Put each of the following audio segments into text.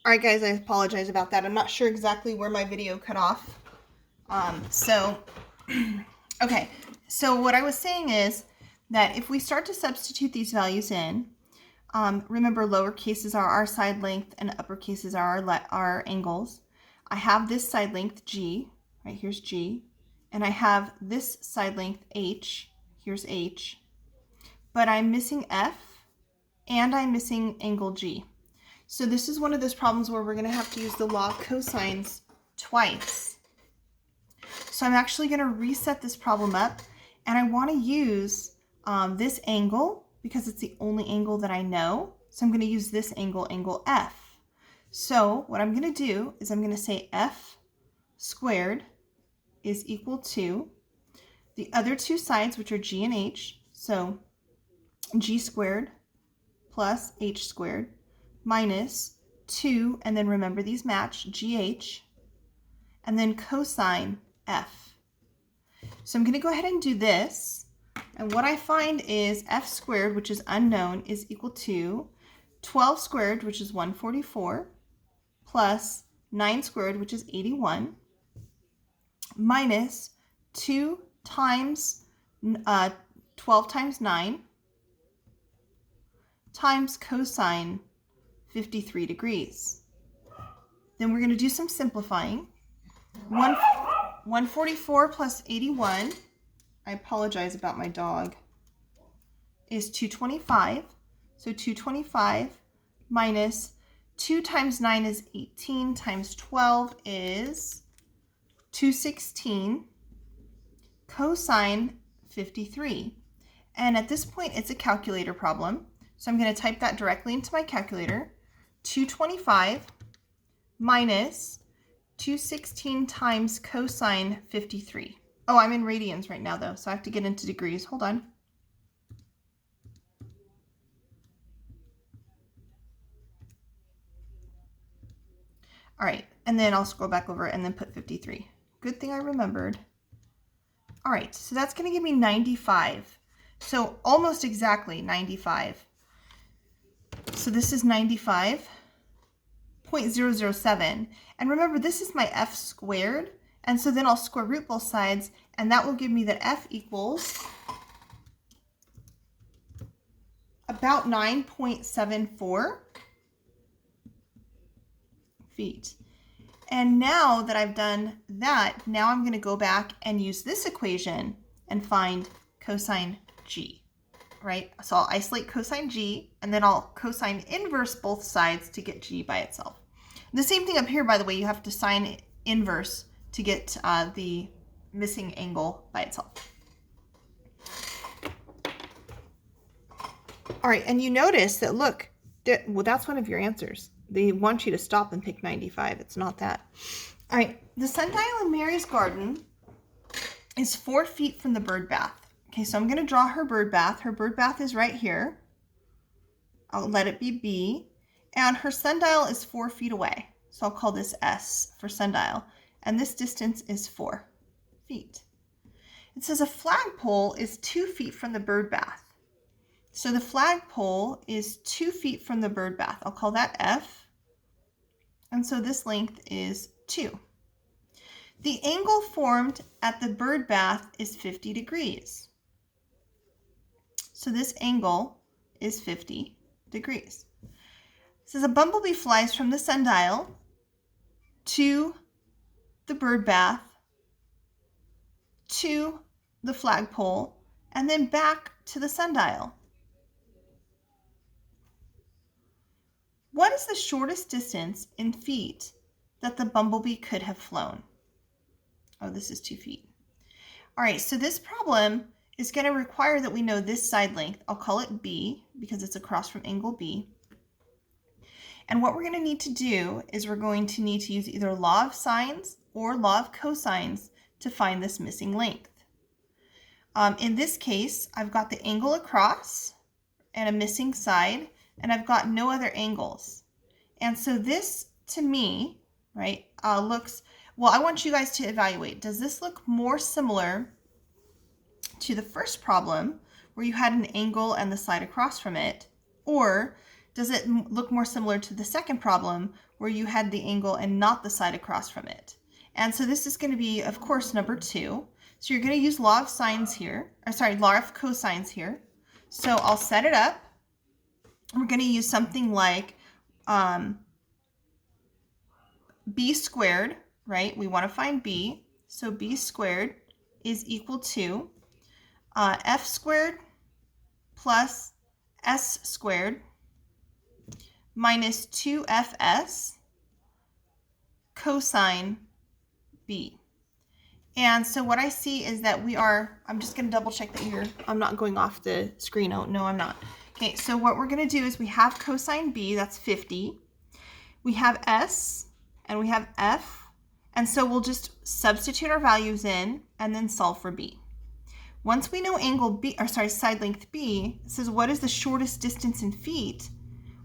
All right, guys, I apologize about that. I'm not sure exactly where my video cut off. Okay, so what I was saying is that if we start to substitute these values in, remember lower cases are our side length and upper cases are our angles. I have this side length G, right, here's G, and I have this side length H, here's H, but I'm missing F and I'm missing angle G. So this is one of those problems where we're going to have to use the law of cosines twice. So I'm actually going to reset this problem up, and I want to use this angle because it's the only angle that I know. So I'm going to use this angle, angle F. So what I'm going to do is I'm going to say F squared is equal to the other two sides, which are G and H. So G squared plus H squared minus 2, and then remember these match, GH, and then cosine F. So I'm going to go ahead and do this, and what I find is F squared, which is unknown, is equal to 12 squared, which is 144, plus 9 squared, which is 81, minus 2 times 12 times 9 times cosine 53 degrees. Then we're going to do some simplifying. 144 plus 81, I apologize about my dog, is 225. So 225 minus 2 times 9 is 18 times 12 is 216 cosine 53. And at this point, it's a calculator problem. So I'm going to type that directly into my calculator. 225 minus 216 times cosine 53. Oh, I'm in radians right now, though, so I have to get into degrees. Hold on. All right, and then I'll scroll back over and then put 53. Good thing I remembered. All right, so that's going to give me 95. So almost exactly 95. So this is 95.007. And remember, this is my F squared. And so then I'll square root both sides, and that will give me that F equals about 9.74 feet. And now that I've done that, now I'm going to go back and use this equation and find cosine G, right? So I'll isolate cosine G, and then I'll cosine inverse both sides to get G by itself. The same thing up here, by the way, you have to sine inverse to get the missing angle by itself. All right, and you notice that, look, well, that's one of your answers. They want you to stop and pick 95. It's not that. All right, the sundial in Mary's garden is 4 feet from the bird bath. Okay, so I'm going to draw her bird bath. Her bird bath is right here. I'll let it be B. And her sundial is 4 feet away. So I'll call this S for sundial. And this distance is 4 feet. It says a flagpole is 2 feet from the bird bath. So the flagpole is 2 feet from the bird bath. I'll call that F. And so this length is 2. The angle formed at the bird bath is 50 degrees. So this angle is 50 degrees. It says a bumblebee flies from the sundial to the bird bath to the flagpole and then back to the sundial. What is the shortest distance in feet that the bumblebee could have flown? Oh, this is 2 feet. All right, so this problem is going to require that we know this side length. I'll call it B because it's across from angle B. And what we're going to need to do is we're going to need to use either law of sines or law of cosines to find this missing length. In this case, I've got the angle across and a missing side, and I've got no other angles. And so this, to me, right, looks, well, I want you guys to evaluate. Does this look more similar to the first problem where you had an angle and the side across from it, or does it look more similar to the second problem where where you had the angle and not the side across from it. And so this is going to be, of course, number 2. So you're going to use law of sines here, or sorry, law of cosines here. So I'll set it up. We're going to use something like b squared, right? We want to find b. So b squared is equal to f squared plus s squared minus 2fs cosine b. And so what I see is that I'm just going to double check that I'm not going off the screen. Oh, no, I'm not. Okay, so what we're going to do is we have cosine b, that's 50. We have s, and we have f. And so we'll just substitute our values in and then solve for b. Once we know angle b, or sorry, side length b, it says what is the shortest distance in feet?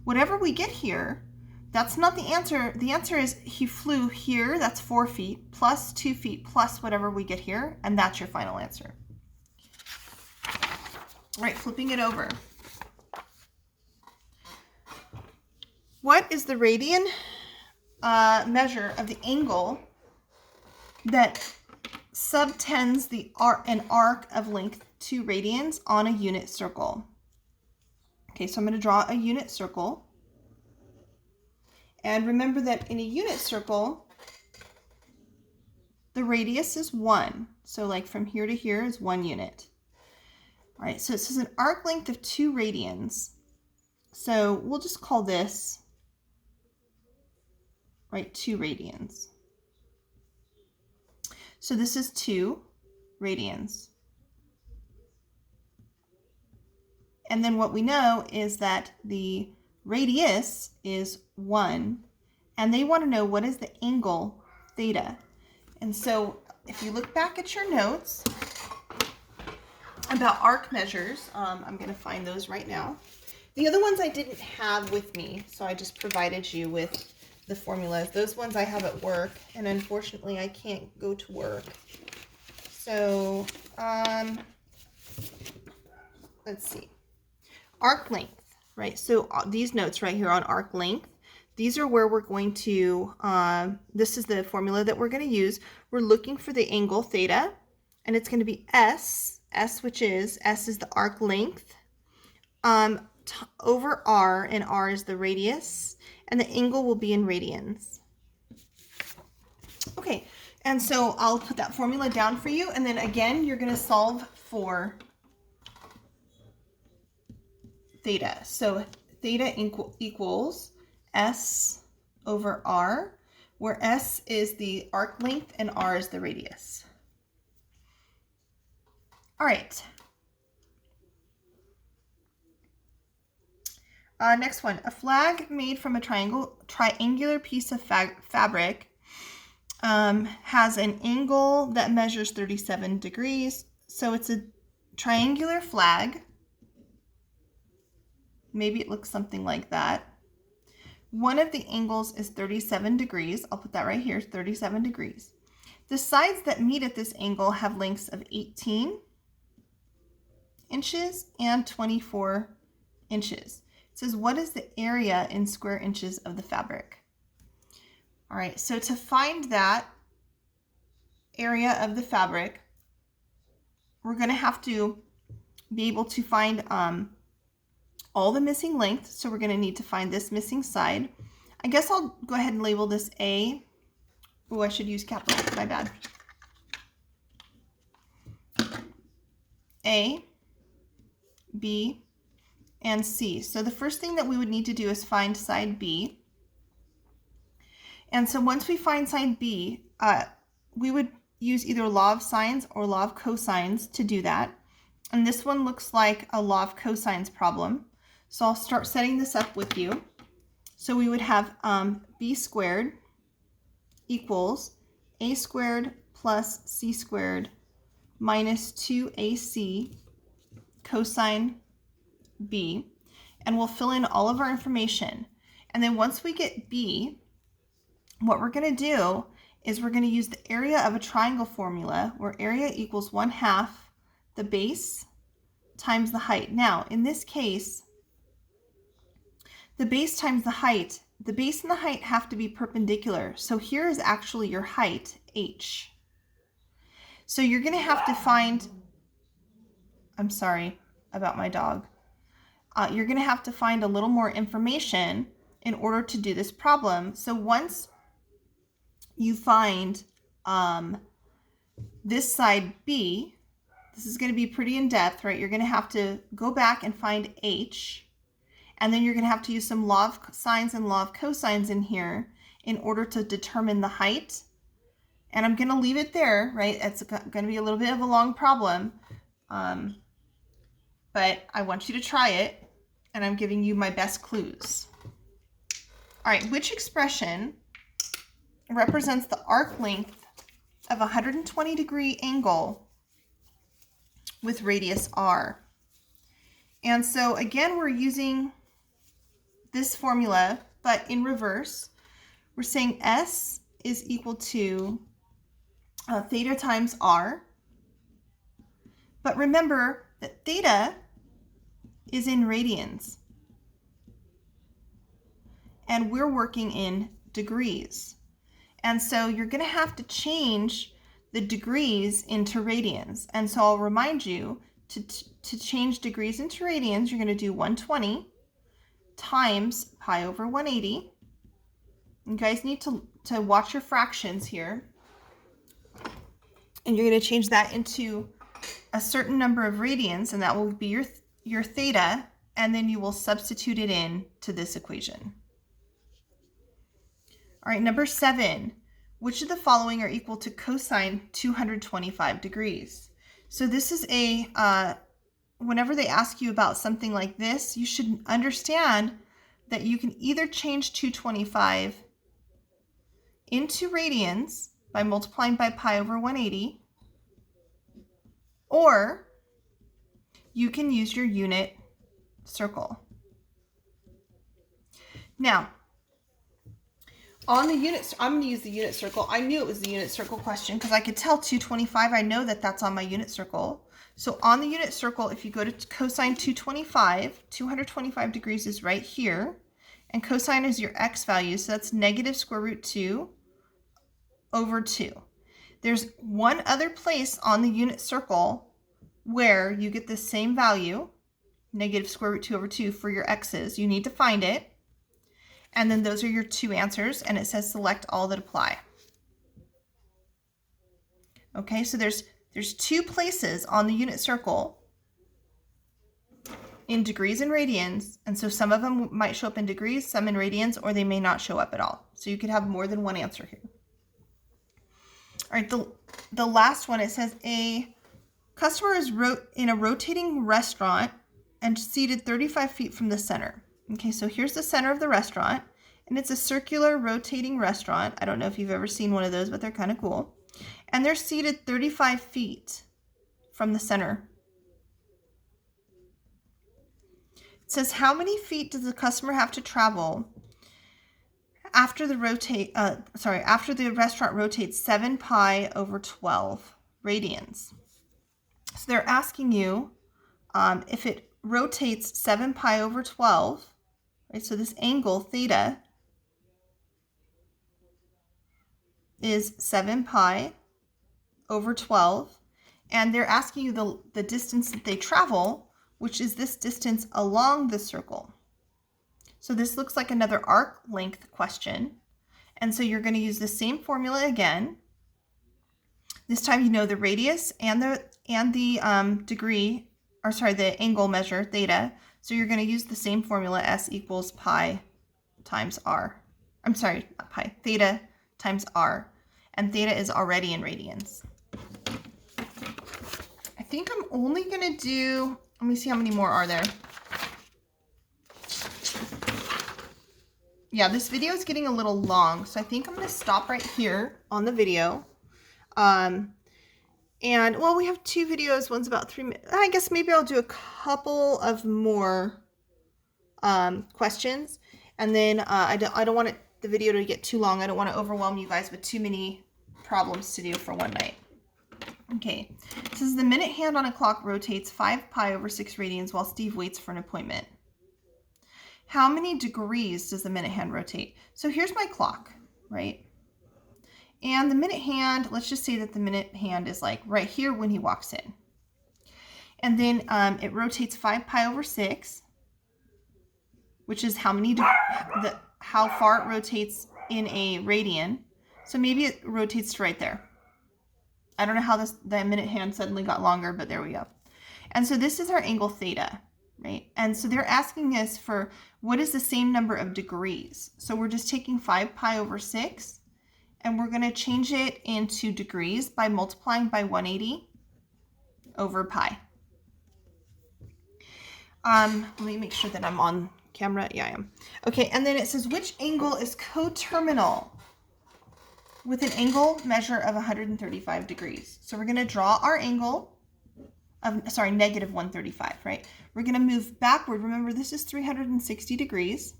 Whatever we get here, that's not the answer. The answer is he flew here, that's 4 feet, plus 2 feet, plus whatever we get here, and that's your final answer. All right, flipping it over. What is the radian measure of the angle that subtends an arc of length 2 radians on a unit circle? Okay, so I'm going to draw a unit circle. And remember that in a unit circle, the radius is 1. So like from here to here is 1 unit. All right, so it says an arc length of 2 radians. So we'll just call this, right, 2 radians. So this is 2 radians. And then what we know is that the radius is 1, and they want to know what is the angle theta. And so if you look back at your notes about arc measures, I'm going to find those right now. The other ones I didn't have with me, so I just provided you with the formulas. Those ones I have at work, and unfortunately I can't go to work. So let's see. Arc length. Right, so these notes right here on arc length, these are where we're going to, this is the formula that we're going to use. We're looking for the angle theta, and it's going to be S, which is, S is the arc length, over R, and R is the radius, and the angle will be in radians. Okay, and so I'll put that formula down for you, and then again, you're going to solve for theta. So theta equals S over R, where S is the arc length and R is the radius. All right. Next one, a flag made from a triangular piece of fabric has an angle that measures 37 degrees. So it's a triangular flag. Maybe it looks something like that. One of the angles is 37 degrees. I'll put that right here, 37 degrees. The sides that meet at this angle have lengths of 18 inches and 24 inches. It says, what is the area in square inches of the fabric? All right, so to find that area of the fabric, we're going to have to be able to find all the missing length. So we're going to need to find this missing side. I guess I'll go ahead and label this A. Oh, I should use capital, my bad. A, B, and C. So the first thing that we would need to do is find side B. And so once we find side B, we would use either law of sines or law of cosines to do that. And this one looks like a law of cosines problem. So I'll start setting this up with you. So we would have b squared equals a squared plus c squared minus 2ac cosine b. And we'll fill in all of our information. And then once we get b, what we're going to do is we're going to use the area of a triangle formula, where area equals 1/2 the base times the height. Now, in this case, the base times the height the base and the height have to be perpendicular. So here is actually your height, h. So you're going to have to find, I'm sorry about my dog. You're going to have to find a little more information in order to do this problem. So once you find this side B, this is going to be pretty in depth, right? You're going to have to go back and find h, and then you're going to have to use some law of sines and law of cosines in here in order to determine the height. And I'm going to leave it there, right? It's going to be a little bit of a long problem, but I want you to try it, and I'm giving you my best clues. All right, which expression represents the arc length of a 120-degree angle with radius r? And so again, we're using this formula, but in reverse. We're saying S is equal to theta times r. But remember that theta is in radians, and we're working in degrees. And so you're going to have to change the degrees into radians. And so I'll remind you to change degrees into radians, you're going to do 120 times pi over 180. You guys need to watch your fractions here. And you're going to change that into a certain number of radians, and that will be your theta, and then you will substitute it in to this equation. All right, number 7. Which of the following are equal to cosine 225 degrees? So this is whenever they ask you about something like this, you should understand that you can either change 225 into radians by multiplying by pi over 180, or you can use your unit circle. Now, on the unit, I'm going to use the unit circle. I knew it was the unit circle question because I could tell 225. I know that that's on my unit circle. So on the unit circle, if you go to cosine 225, 225 degrees is right here. And cosine is your x value, so that's negative square root 2 over 2. There's one other place on the unit circle where you get the same value, negative square root 2 over 2 for your x's. You need to find it. And then those are your two answers, and it says select all that apply. Okay, so there's two places on the unit circle in degrees and radians, and so some of them might show up in degrees, some in radians, or they may not show up at all. So you could have more than one answer here. All right, the last one, it says a customer is in a rotating restaurant and seated 35 feet from the center. Okay, so here's the center of the restaurant, and it's a circular rotating restaurant. I don't know if you've ever seen one of those, but they're kind of cool. And they're seated 35 feet from the center. It says, how many feet does the customer have to travel after the restaurant rotates 7 pi over 12 radians? So they're asking you if it rotates 7 pi over 12, right? So this angle theta is 7 pi over 12, and they're asking you the distance that they travel, which is this distance along the circle. So this looks like another arc length question, and so you're going to use the same formula again. This time you know the radius and the angle measure theta. So you're going to use the same formula, S equals pi times r. I'm sorry, not pi, theta times r. And theta is already in radians. I think I'm only going to do, let me see how many more are there. Yeah, this video is getting a little long, so I think I'm going to stop right here on the video. And, well, we have 2 videos. One's about 3 minutes. I guess maybe I'll do a couple of more questions. And then I don't want the video to get too long. I don't want to overwhelm you guys with too many problems to do for one night. Okay, it says the minute hand on a clock rotates 5 pi over 6 radians while Steve waits for an appointment. how many degrees does the minute hand rotate? So here's my clock, right? And the minute hand, let's just say that the minute hand is like right here when he walks in. And then it rotates 5 pi over 6, which is how far it rotates in a radian. So maybe it rotates to right there. I don't know how the minute hand suddenly got longer, but there we go. And so this is our angle theta, right? And so they're asking us for what is the same number of degrees. So we're just taking 5 pi over 6, and we're going to change it into degrees by multiplying by 180 over pi. Let me make sure that I'm on camera. Yeah, I am. Okay, and then it says which angle is coterminal with an angle measure of 135 degrees. So we're going to draw our angle of, sorry, negative 135, right? We're going to move backward. Remember, this is 360 degrees.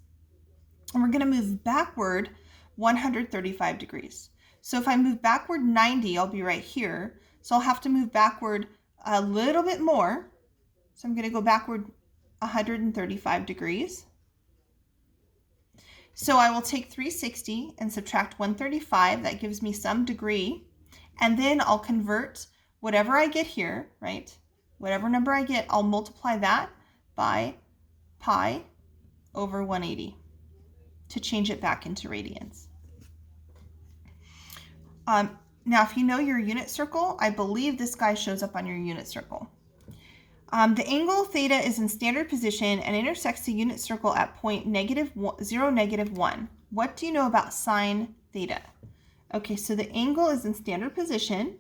And we're going to move backward 135 degrees. So if I move backward 90, I'll be right here. So I'll have to move backward a little bit more. So I'm going to go backward 135 degrees. So I will take 360 and subtract 135. That gives me some degree. And then I'll convert whatever I get here, right? Whatever number I get, I'll multiply that by pi over 180 to change it back into radians. Now, if you know your unit circle, I believe this guy shows up on your unit circle. The angle theta is in standard position and intersects the unit circle at point -0, -1. What do you know about sine theta? Okay, so the angle is in standard position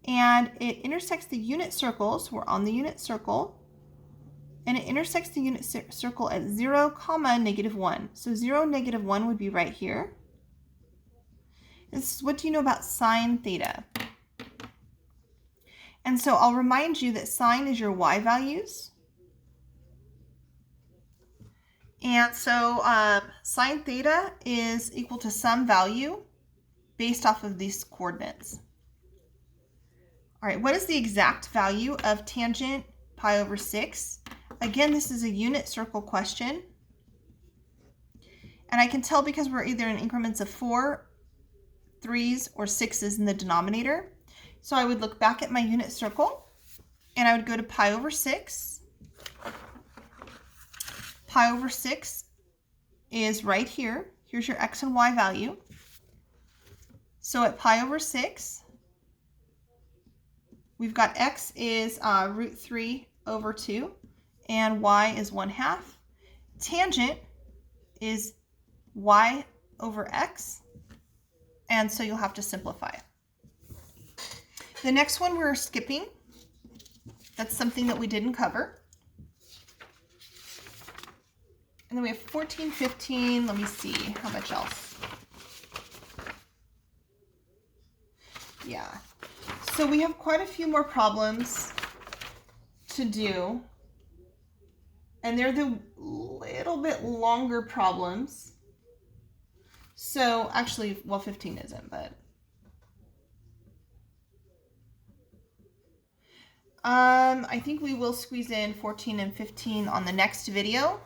and it intersects the unit circle. So we're on the unit circle and it intersects the unit circle at 0, -1. So 0, -1 would be right here. This is what do you know about sine theta? And so I'll remind you that sine is your y values. And so sine theta is equal to some value based off of these coordinates. All right, what is the exact value of tangent pi over 6? Again, this is a unit circle question. And I can tell because we're either in increments of 4, 3s, or 6s in the denominator. So I would look back at my unit circle and I would go to pi over 6. Pi over 6 is right here. Here's your x and y value. So at pi over 6, we've got x is root 3 over 2 and y is 1/2. Tangent is y over x, and so you'll have to simplify it. The next one we're skipping. That's something that we didn't cover. And then we have 14, 15. Let me see how much else. Yeah. So we have quite a few more problems to do. And they're the little bit longer problems. So actually, well, 15 isn't, but I think we will squeeze in 14 and 15 on the next video,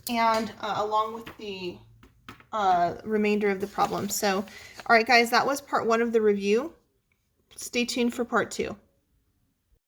and along with the remainder of the problem. So, all right, guys, that was part 1 of the review. Stay tuned for part 2.